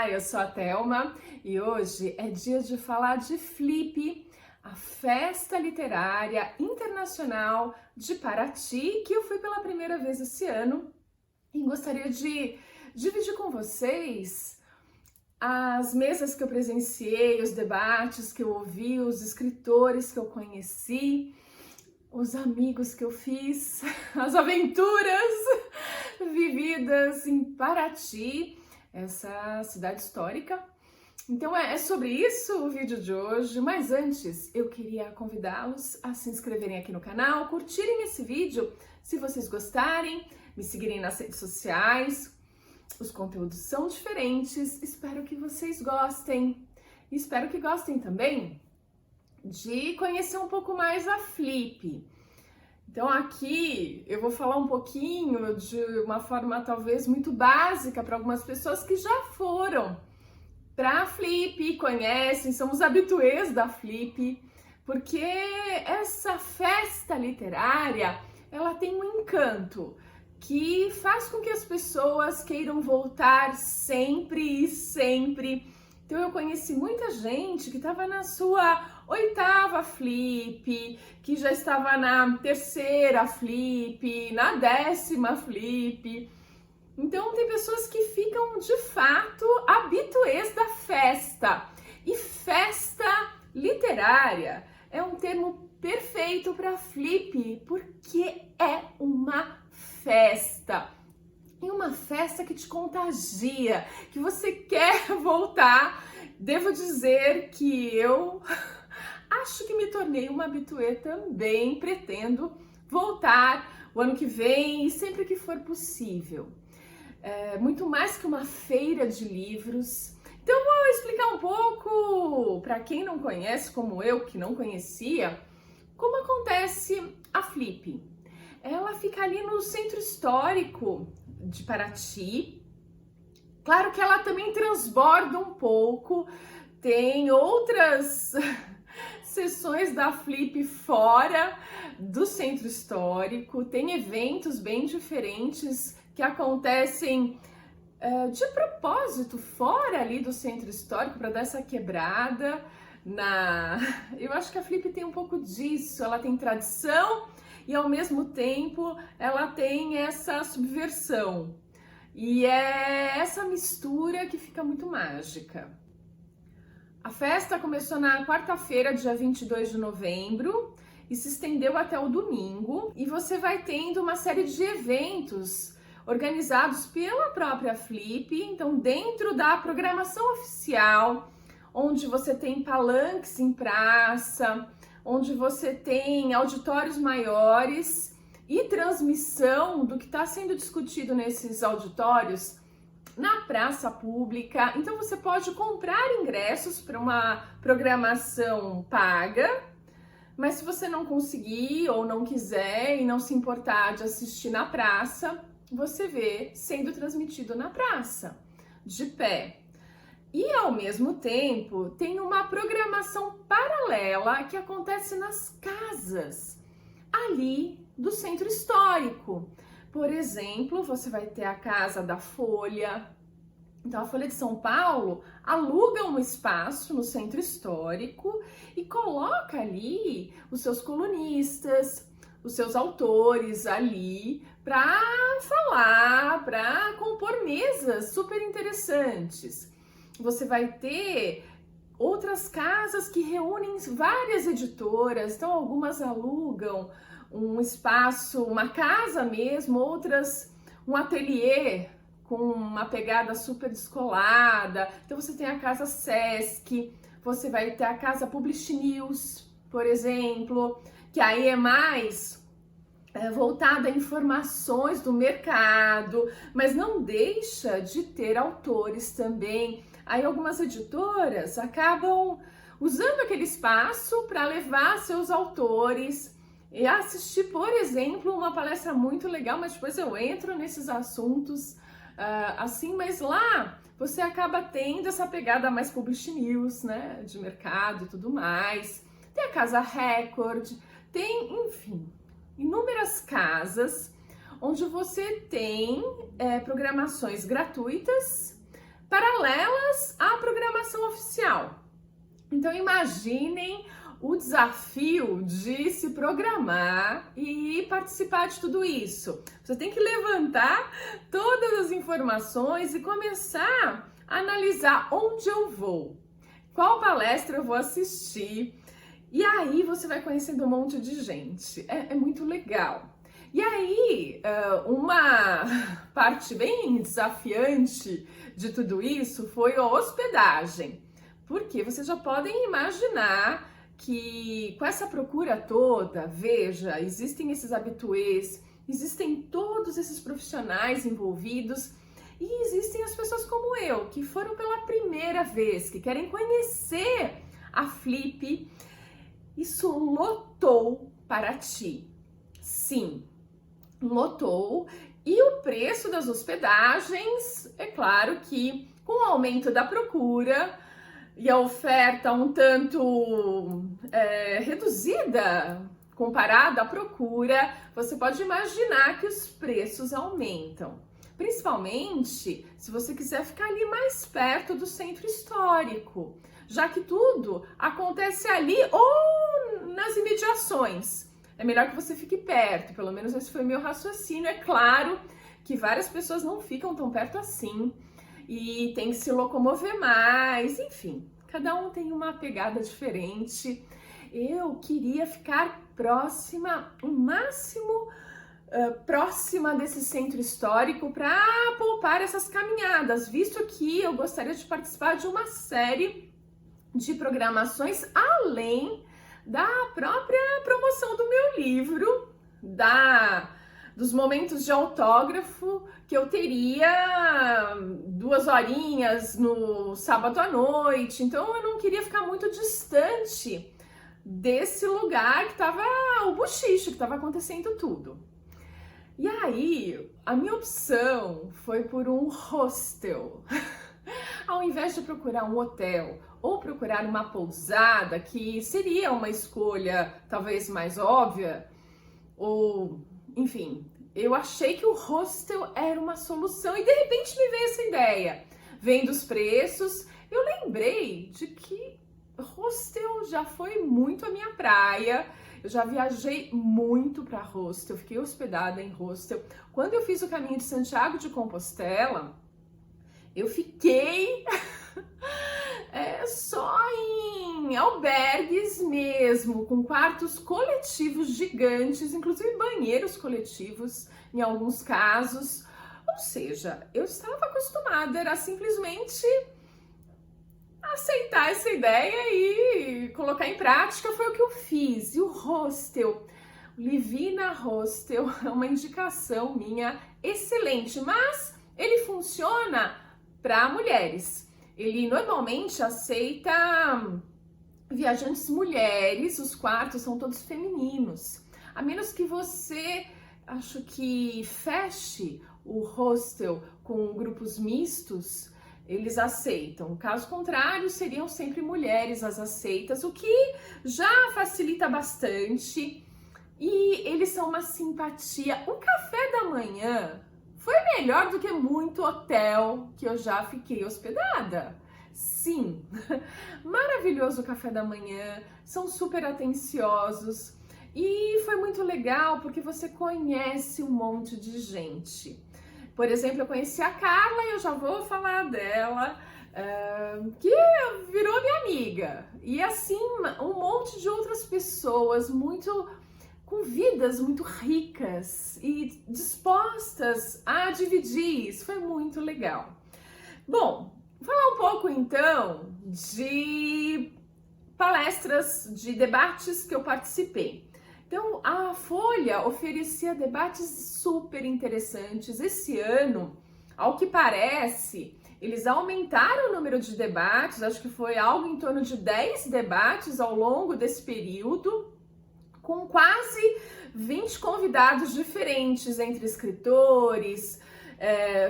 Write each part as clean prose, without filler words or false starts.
Olá, eu sou a Thelma e hoje é dia de falar de Flip, a Festa Literária Internacional de Paraty, que eu fui pela primeira vez esse ano e gostaria de dividir com vocês as mesas que eu presenciei, os debates que eu ouvi, os escritores que eu conheci, os amigos que eu fiz, as aventuras vividas em Paraty, essa cidade histórica. Então é sobre isso o vídeo de hoje, mas antes eu queria convidá-los a se inscreverem aqui no canal, curtirem esse vídeo se vocês gostarem, me seguirem nas redes sociais. Os conteúdos são diferentes, espero que vocês gostem. E espero que gostem também de conhecer um pouco mais a Flip. Então aqui eu vou falar um pouquinho de uma forma talvez muito básica para algumas pessoas que já foram para a Flip, conhecem, são os habituês da Flip, porque essa festa literária, ela tem um encanto que faz com que as pessoas queiram voltar sempre e sempre. Então eu conheci muita gente que estava na sua 8ª Flip, que já estava na 3ª Flip, na 10ª Flip. Então tem pessoas que ficam de fato habituês da festa. E festa literária é um termo perfeito para Flip, porque é uma festa. E uma festa que te contagia, que você quer voltar. Devo dizer que eu acho que me tornei uma habituê também, pretendo voltar o ano que vem e sempre que for possível. Muito mais que uma feira de livros. Então vou explicar um pouco, para quem não conhece, como eu, que não conhecia, como acontece a Flip. Ela fica ali no centro histórico de Paraty. Claro que ela também transborda um pouco, tem outras sessões da Flip fora do centro histórico, tem eventos bem diferentes que acontecem de propósito fora ali do centro histórico para dar essa quebrada. Eu acho que a Flip tem um pouco disso, ela tem tradição e ao mesmo tempo ela tem essa subversão. E é essa mistura que fica muito mágica. A festa começou na quarta-feira, dia 22 de novembro, e se estendeu até o domingo. E você vai tendo uma série de eventos organizados pela própria Flip, então dentro da programação oficial, onde você tem palanques em praça, onde você tem auditórios maiores e transmissão do que está sendo discutido nesses auditórios na praça pública. Então você pode comprar ingressos para uma programação paga, mas se você não conseguir ou não quiser e não se importar de assistir na praça, você vê sendo transmitido na praça, de pé. E ao mesmo tempo tem uma programação paralela que acontece nas casas ali do centro histórico. Por exemplo, você vai ter a Casa da Folha. Então a Folha de São Paulo aluga um espaço no centro histórico e coloca ali os seus colunistas, os seus autores ali para falar, para compor mesas super interessantes. Você vai ter outras casas que reúnem várias editoras, então algumas alugam um espaço, uma casa mesmo, outras um ateliê com uma pegada super descolada. Então você tem a Casa Sesc, você vai ter a Casa Publish News, por exemplo, que aí é mais voltada a informações do mercado, mas não deixa de ter autores também. Aí algumas editoras acabam usando aquele espaço para levar seus autores e assistir, por exemplo, uma palestra muito legal, mas depois eu entro nesses assuntos assim, mas lá você acaba tendo essa pegada mais Publish News, né, de mercado e tudo mais. Tem a Casa Record, tem, enfim, inúmeras casas onde você tem programações gratuitas paralelas Então imaginem o desafio de se programar e participar de tudo isso. Você tem que levantar todas as informações e começar a analisar onde eu vou, qual palestra eu vou assistir, e aí você vai conhecendo um monte de gente. É muito legal. E aí, uma parte bem desafiante de tudo isso foi a hospedagem, porque vocês já podem imaginar que com essa procura toda, veja, existem esses habituês, existem todos esses profissionais envolvidos e existem as pessoas como eu, que foram pela primeira vez, que querem conhecer a Flip. Isso lotou Paraty. Sim, lotou. E o preço das hospedagens, é claro que com o aumento da procura e a oferta um tanto reduzida comparada à procura, você pode imaginar que os preços aumentam. Principalmente se você quiser ficar ali mais perto do centro histórico, já que tudo acontece ali ou nas imediações. É melhor que você fique perto, pelo menos esse foi meu raciocínio. É claro que várias pessoas não ficam tão perto assim e tem que se locomover mais, enfim, cada um tem uma pegada diferente. Eu queria ficar próxima, o máximo próxima desse centro histórico para poupar essas caminhadas, visto que eu gostaria de participar de uma série de programações além da própria promoção do meu livro, dos momentos de autógrafo que eu teria 2 horinhas no sábado à noite. Então eu não queria ficar muito distante desse lugar que estava o bochicho, que estava acontecendo tudo. E aí a minha opção foi por um hostel. Ao invés de procurar um hotel ou procurar uma pousada, que seria uma escolha talvez mais óbvia, ou enfim, eu achei que o hostel era uma solução e de repente me veio essa ideia. Vendo os preços, eu lembrei de que hostel já foi muito a minha praia. Eu já viajei muito para hostel, fiquei hospedada em hostel. Quando eu fiz o caminho de Santiago de Compostela, eu fiquei só em albergues mesmo, com quartos coletivos gigantes, inclusive banheiros coletivos em alguns casos. Ou seja, eu estava acostumada, era simplesmente aceitar essa ideia e colocar em prática. Foi o que eu fiz. E o hostel, o Livina Hostel, é uma indicação minha excelente, mas ele funciona para mulheres. Ele normalmente aceita viajantes mulheres, os quartos são todos femininos. A menos que você, acho que feche o hostel com grupos mistos, eles aceitam. Caso contrário, seriam sempre mulheres as aceitas, o que já facilita bastante. E eles são uma simpatia. O café da manhã foi melhor do que muito hotel que eu já fiquei hospedada. Sim, maravilhoso o café da manhã, são super atenciosos e foi muito legal porque você conhece um monte de gente. Por exemplo, eu conheci a Carla e eu já vou falar dela, que virou minha amiga. E assim, um monte de outras pessoas com vidas muito ricas e dispostas a dividir. Isso foi muito legal. Bom, vou falar um pouco então de palestras, de debates que eu participei. Então, a Folha oferecia debates super interessantes. Esse ano, ao que parece, eles aumentaram o número de debates, acho que foi algo em torno de 10 debates ao longo desse período, com quase 20 convidados diferentes, entre escritores,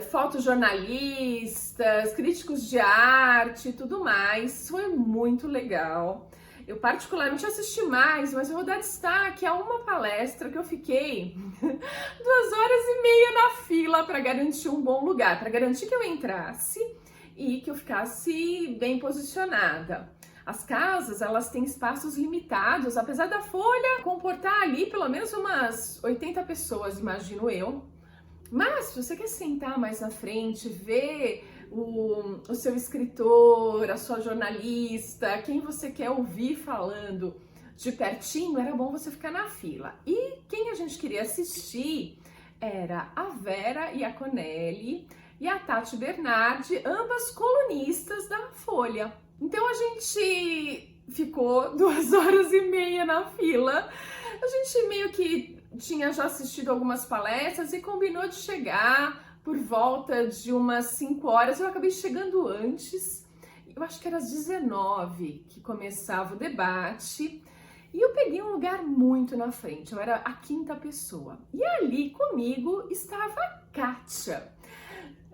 fotojornalistas, críticos de arte e tudo mais. Foi muito legal. Eu particularmente assisti mais, mas eu vou dar destaque a uma palestra que eu fiquei 2h30 na fila para garantir um bom lugar, para garantir que eu entrasse e que eu ficasse bem posicionada. As casas, elas têm espaços limitados, apesar da Folha comportar ali pelo menos umas 80 pessoas, imagino eu. Mas se você quer sentar mais na frente, ver o seu escritor, a sua jornalista, quem você quer ouvir falando de pertinho, era bom você ficar na fila. E quem a gente queria assistir era a Vera Iaconelli e a Tati Bernardi, ambas colunistas da Folha. Então a gente ficou 2 horas e meia na fila. A gente meio que tinha já assistido algumas palestras e combinou de chegar por volta de umas 5 horas. Eu acabei chegando antes, eu acho que era às 19 que começava o debate. E eu peguei um lugar muito na frente, eu era a 5ª pessoa. E ali comigo estava a Kátia,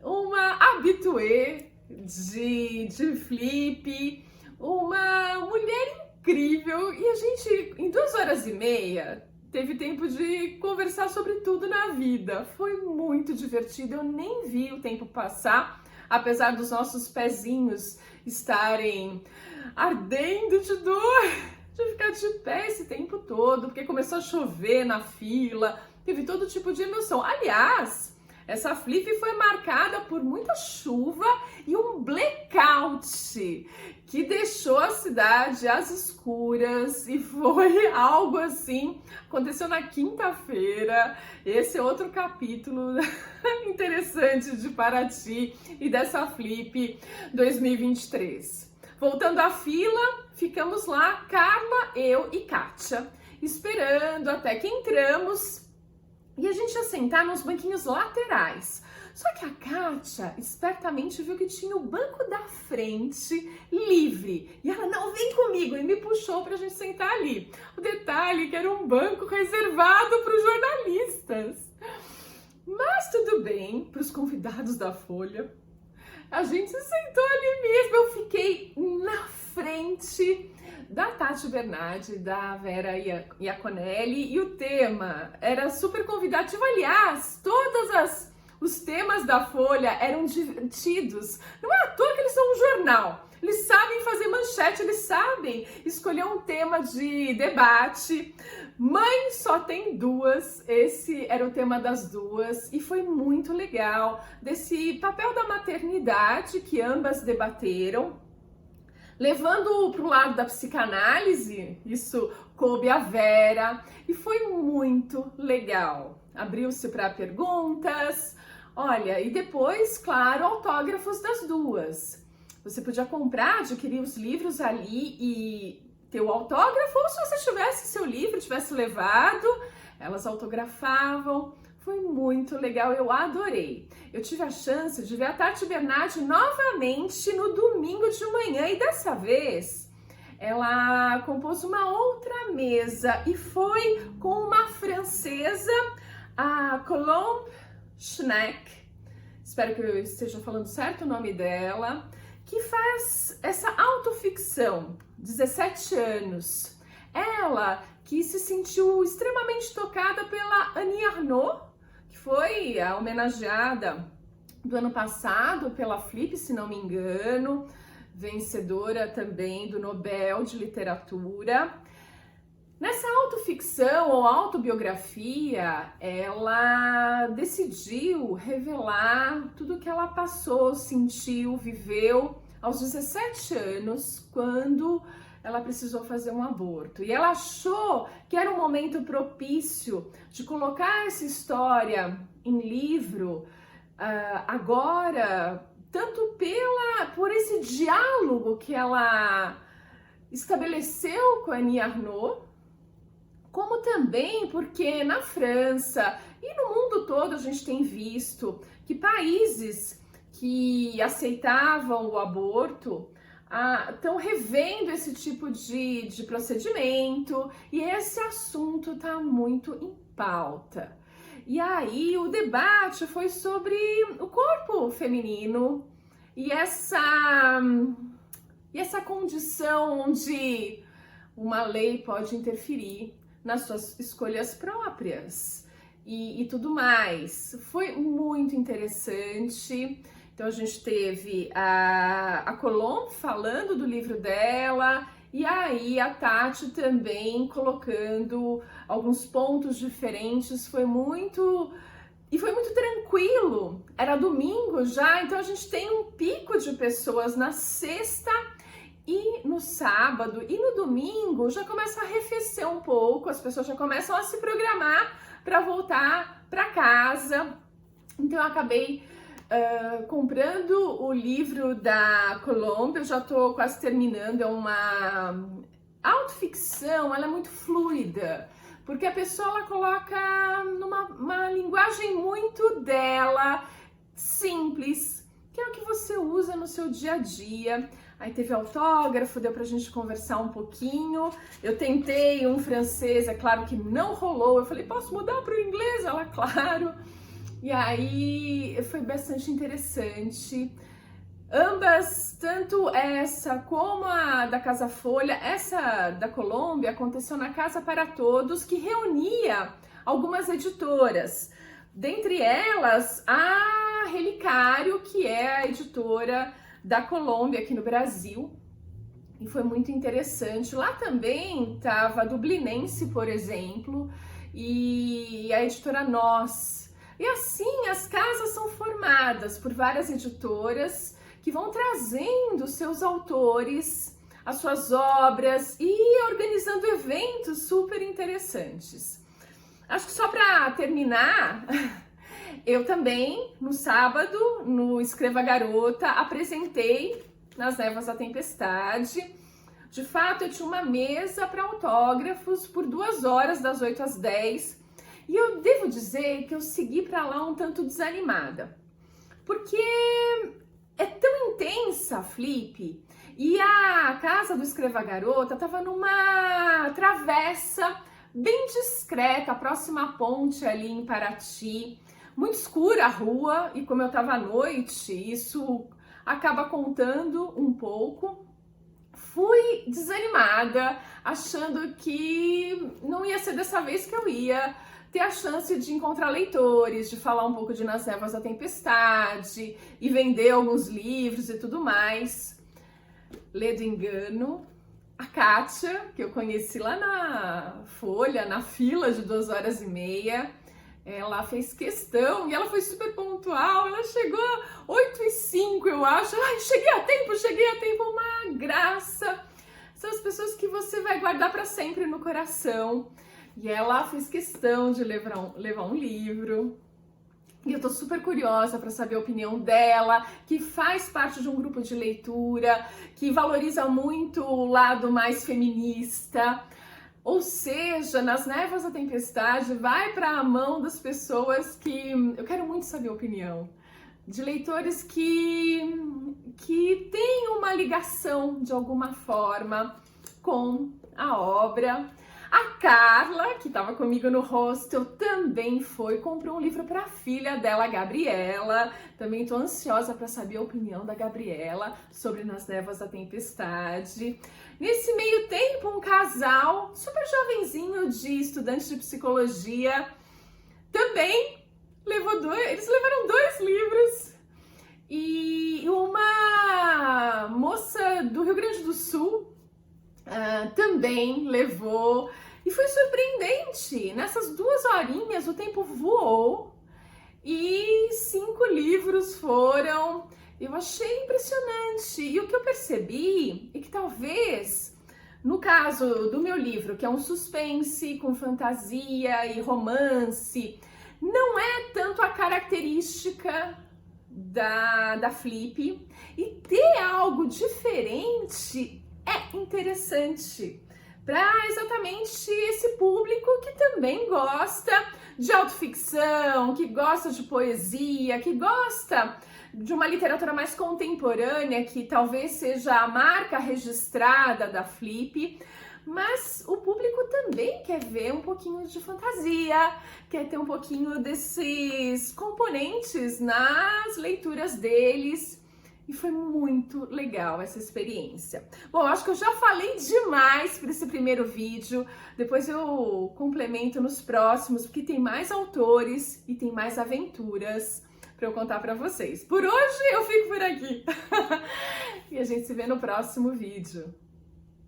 uma habitué de Flip, uma mulher incrível. E a gente, em 2 horas e meia, teve tempo de conversar sobre tudo na vida. Foi muito divertido, eu nem vi o tempo passar, apesar dos nossos pezinhos estarem ardendo de dor, de ficar de pé esse tempo todo, porque começou a chover na fila, teve todo tipo de emoção. Aliás, essa Flip foi marcada por muita chuva e um blackout que deixou a cidade às escuras, e foi algo assim, aconteceu na quinta-feira. Esse é outro capítulo interessante de Paraty e dessa Flip 2023. Voltando à fila, ficamos lá, Carla, eu e Kátia, esperando até que entramos. E a gente ia sentar nos banquinhos laterais. Só que a Kátia espertamente viu que tinha o banco da frente livre. E ela, não, vem comigo, e me puxou pra gente sentar ali. O detalhe é que era um banco reservado para os jornalistas. Mas tudo bem, para os convidados da Folha. A gente se sentou ali mesmo, eu fiquei na frente da Tati Bernardi, da Vera Iaconelli, e o tema era super convidativo. Aliás, os temas da Folha eram divertidos. Não é à toa que eles são um jornal. Eles sabem fazer manchete, eles sabem escolher um tema de debate. Mãe só tem duas, esse era o tema das duas, e foi muito legal, desse papel da maternidade que ambas debateram, levando para o lado da psicanálise. Isso coube a Vera, e foi muito legal. Abriu-se para perguntas, olha, e depois, claro, autógrafos das duas. Você podia comprar, adquirir os livros ali e ter o autógrafo, ou se você tivesse seu livro, tivesse levado, elas autografavam. Foi muito legal, eu adorei. Eu tive a chance de ver a Tati Bernardi novamente no domingo de manhã, e dessa vez ela compôs uma outra mesa e foi com uma francesa, a Colombe Schneck, espero que eu esteja falando certo o nome dela, que faz essa autoficção, 17 anos. Ela que se sentiu extremamente tocada pela Annie Ernaux, que foi a homenageada do ano passado pela Flip, se não me engano, vencedora também do Nobel de Literatura. Nessa autoficção ou autobiografia, ela decidiu revelar tudo que ela passou, sentiu, viveu aos 17 anos, quando ela precisou fazer um aborto. E ela achou que era um momento propício de colocar essa história em livro, agora, tanto por esse diálogo que ela estabeleceu com a Annie Ernaux, como também porque na França e no mundo todo a gente tem visto que países que aceitavam o aborto estão revendo esse tipo de procedimento, e esse assunto está muito em pauta. E aí o debate foi sobre o corpo feminino e essa condição onde uma lei pode interferir nas suas escolhas próprias e tudo mais. Foi muito interessante. Então a gente teve a Colombe falando do livro dela, e aí a Tati também colocando alguns pontos diferentes. Foi muito tranquilo. Era domingo já, então a gente tem um pico de pessoas na sexta e no sábado, e no domingo já começa a arrefecer um pouco, as pessoas já começam a se programar para voltar para casa. Então eu acabei comprando o livro da Colombe, eu já estou quase terminando, é uma autoficção, ela é muito fluida, porque a pessoa ela coloca numa linguagem muito dela, simples, que é o que você usa no seu dia a dia. Aí teve autógrafo, deu pra gente conversar um pouquinho. Eu tentei um francês, é claro que não rolou. Eu falei, posso mudar para o inglês? Ela, claro. E aí foi bastante interessante. Ambas, tanto essa como a da Casa Folha, essa da Colombe aconteceu na Casa para Todos, que reunia algumas editoras. Dentre elas, a Relicário, que é a editora da Colombe aqui no Brasil. E foi muito interessante. Lá também estava a Dublinense, por exemplo, e a editora Nós. E assim, as casas são formadas por várias editoras que vão trazendo seus autores, as suas obras e organizando eventos super interessantes. Acho que só para terminar, eu também, no sábado, no Escreva Garota, apresentei Nas Névoas da Tempestade. De fato, eu tinha uma mesa para autógrafos por 2 horas, das 8 às 10. E eu devo dizer que eu segui para lá um tanto desanimada, porque é tão intensa a Flip, e a casa do Escreva Garota estava numa travessa bem discreta, próxima à ponte ali em Paraty, muito escura a rua, e como eu estava à noite, isso acaba contando um pouco. Fui desanimada, achando que não ia ser dessa vez que eu ia ter a chance de encontrar leitores, de falar um pouco de Nas Névoas da Tempestade e vender alguns livros e tudo mais. Ledo engano, a Kátia, que eu conheci lá na Folha, na fila de 2 horas e meia, ela fez questão e ela foi super pontual, ela chegou 8h05, eu acho. Ai, cheguei a tempo, uma graça. São as pessoas que você vai guardar para sempre no coração. E ela fez questão de levar um livro. E eu tô super curiosa para saber a opinião dela, que faz parte de um grupo de leitura, que valoriza muito o lado mais feminista. Ou seja, Nas Névoas da Tempestade vai para a mão das pessoas que... Eu quero muito saber a opinião. De leitores que têm uma ligação, de alguma forma, com a obra. A Carla, que estava comigo no hostel, também comprou um livro para a filha dela, a Gabriela. Também estou ansiosa para saber a opinião da Gabriela sobre Nas Névoas da Tempestade. Nesse meio tempo, um casal super jovenzinho de estudante de psicologia também eles levaram 2 livros. E uma moça do Rio Grande do Sul também levou, e foi surpreendente. Nessas 2 horinhas o tempo voou e 5 livros foram. Eu achei impressionante. E o que eu percebi é que talvez, no caso do meu livro, que é um suspense com fantasia e romance, não é tanto a característica da Flip, e ter algo diferente é interessante para exatamente esse público que também gosta de autoficção, que gosta de poesia, que gosta de uma literatura mais contemporânea, que talvez seja a marca registrada da Flip, mas o público também quer ver um pouquinho de fantasia, quer ter um pouquinho desses componentes nas leituras deles. E foi muito legal essa experiência. Bom, acho que eu já falei demais para esse primeiro vídeo. Depois eu complemento nos próximos, porque tem mais autores e tem mais aventuras para eu contar para vocês. Por hoje eu fico por aqui. E a gente se vê no próximo vídeo.